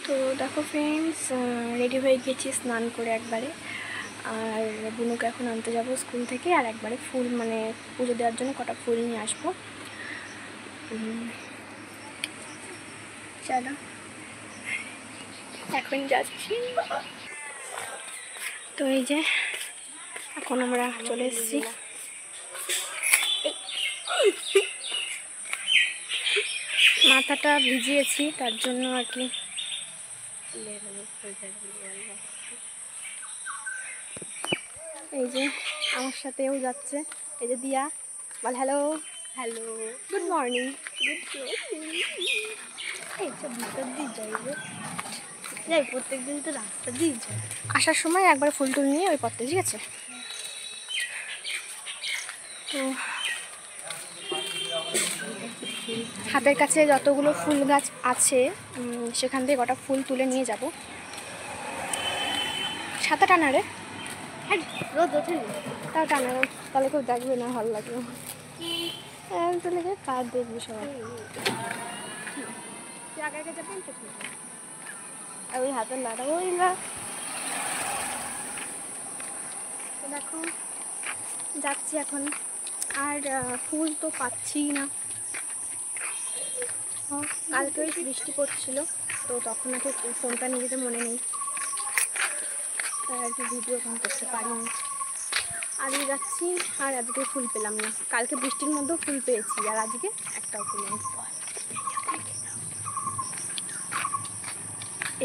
তো দেখো friends, ready হয়ে গেছি স্নান করে একবারে। আর বুনুকে এখন আনতে যাব স্কুল থেকে, আর একবারে ফুল মানে পুজো দেওয়ার জন্য কটা ফুল নিয়ে আসবো। চলো এখন যাচ্ছি। তো এই যে এখন আমরা চলে এসেছি। মাথাটা ভিজিয়েছি তার জন্য আর কি। এই যে আমার সাথেও যাচ্ছে, এই যে দিয়া। বল হ্যালো। Hello, good morning. এই সব ভিতর দিয়ে যাইবে, যাই প্রত্যেকদিন তো রাস্তা দিয়ে যাই। আসার সময় একবার ফুল টুল নিয়ে ওই পথে, ঠিক আছে? তো হাতের কাছে যতগুলো ফুল গাছ আছে সেখান থেকে কটা ফুল তুলে নিয়ে যাব। সাঁতার টানা রে, হ্যাঁ রোদ ওঠেনি তাও টানা, তাহলে কেউ দেখবে না, ভালো লাগবে। তুলে কার দেখবি সবাই, আগে আগে যাবেন তো ঠিক। আর ওই হাতের লাড়াবো না। তো দেখো যাচ্ছি এখন, আর ফুল তো পাচ্ছি না। কালকে ওই বৃষ্টি পড়ছিল, তো তখন আর কি ফোনটা নিয়ে যেতে মনে নেই, তাই আর কি ভিডিও এখন করতে পারিনি। আজকে যাচ্ছি আর আজকে ফুল পেলাম না। কালকে বৃষ্টির মধ্যেও ফুল পেয়েছি, আর আজকে একটাও ফুল নেই।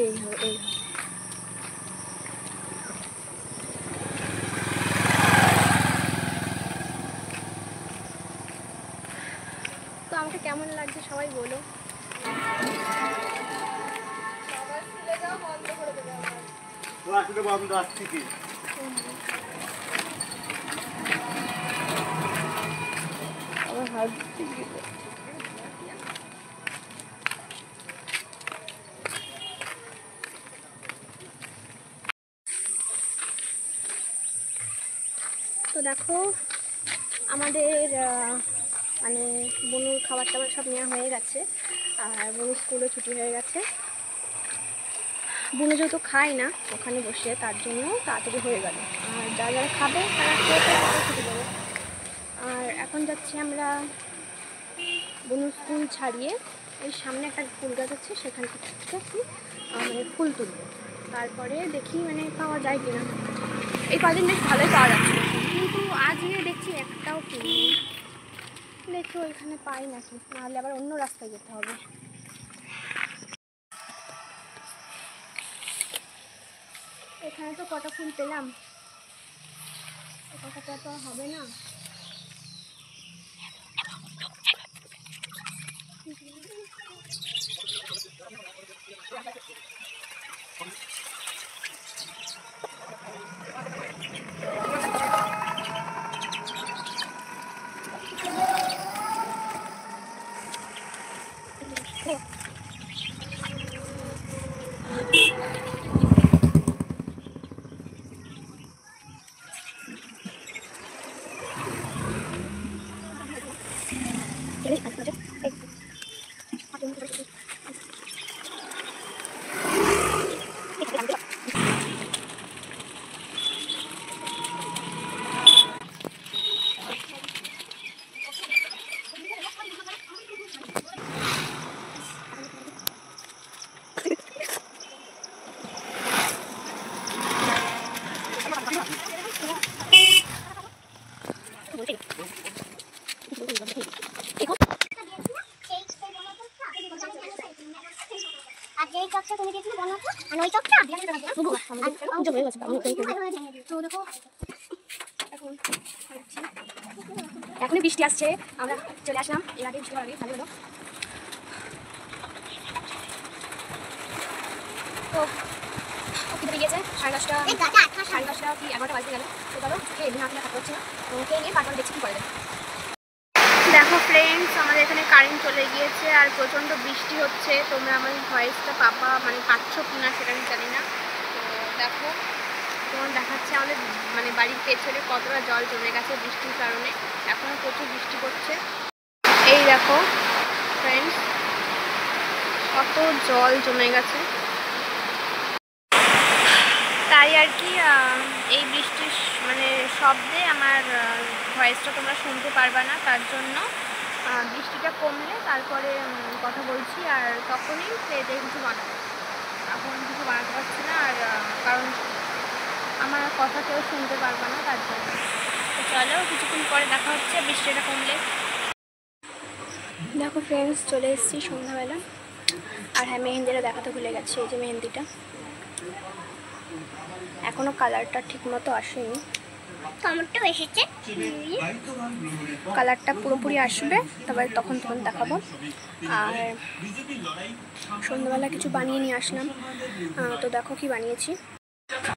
এই এই তো আমাকে কেমন লাগছে সবাই বলো। তো দেখো আমাদের মানে বনুর খাবার টাবার সব নেওয়া হয়ে গেছে, আর বনুর স্কুলে ছুটি হয়ে গেছে। বুনু যেহেতু খায় না ওখানে বসে, তার জন্য তাড়াতাড়ি হয়ে গেল। আর যারা যারা খাবে তারা খেয়ে ছুটি দেবে। আর এখন যাচ্ছি আমরা বুনুর স্কুল ছাড়িয়ে ওই সামনে একটা ফুল গাছ আছে, সেখান থেকে মানে ফুল তুলবো। তারপরে দেখি মানে পাওয়া যায় কিনা। এই কদিন বেশ ভালোই পাওয়া যাচ্ছে, কিন্তু আজকে দেখছি একটাও ফুল নেই। দেখি ওইখানে পাই নাকি, নাহলে আবার অন্য রাস্তায় যেতে হবে। এখানে তো কটা ফুল পেলাম, কটা তো হবে না। এখনই বৃষ্টি আসছে, আমরা চলে আসলাম। এর আগে বৃষ্টি হওয়ার আগে ভালো হলো। তো খেতে গিয়েছে 10:30, 10:30 কি 11টা বাজতে গেল। তো চলো খেয়ে দিন আপনার থাকতে হচ্ছে না, তো খেয়ে নিয়ে তারপর দেখছি কী করে দেবে। দেখো ফ্রেন্ডস, আমাদের এখানে কারেন্ট চলে গিয়েছে আর প্রচণ্ড বৃষ্টি হচ্ছে। তোমরা আমার ভয়েসটা পাচ্ছ কি না সেটা আমি জানি না। তো দেখো তোমার দেখাচ্ছে আমাদের মানে বাড়ির পেছনে কতটা জল জমে গেছে বৃষ্টির কারণে। এখনও প্রচুর বৃষ্টি পড়ছে। এই দেখো ফ্রেন্ডস, কত জল জমে গেছে। তাই আর কি এই বৃষ্টির মানে শব্দে আমার ভয়েসটা তোমরা শুনতে পারবা না, তার জন্য বৃষ্টিটা কমলে তারপরে কথা বলছি। আর তখনই প্লেটে কিছু বানাবো, এখন কিছু বানাতে পারছি না। আর কারণ আমার কথা কেউ শুনতে পারবে না, তার জন্য। তো চলো কিছুক্ষণ পরে দেখা হচ্ছে বৃষ্টিটা কমলে। দেখো ফ্রেন্ডস, চলে এসেছি সন্ধ্যাবেলা। আর হ্যাঁ, মেহেন্দিটা দেখাতে ভুলে গেছি। এই যে মেহেন্দিটা, এখনো কালারটা ঠিক মতো আসেনি, টমেটো এসেছে, কালারটা পুরোপুরি আসবে তবে তখন দেখাবো। আর সন্ধ্যাবেলা কিছু বানিয়ে নিয়ে আসলাম, তো দেখো কি বানিয়েছি।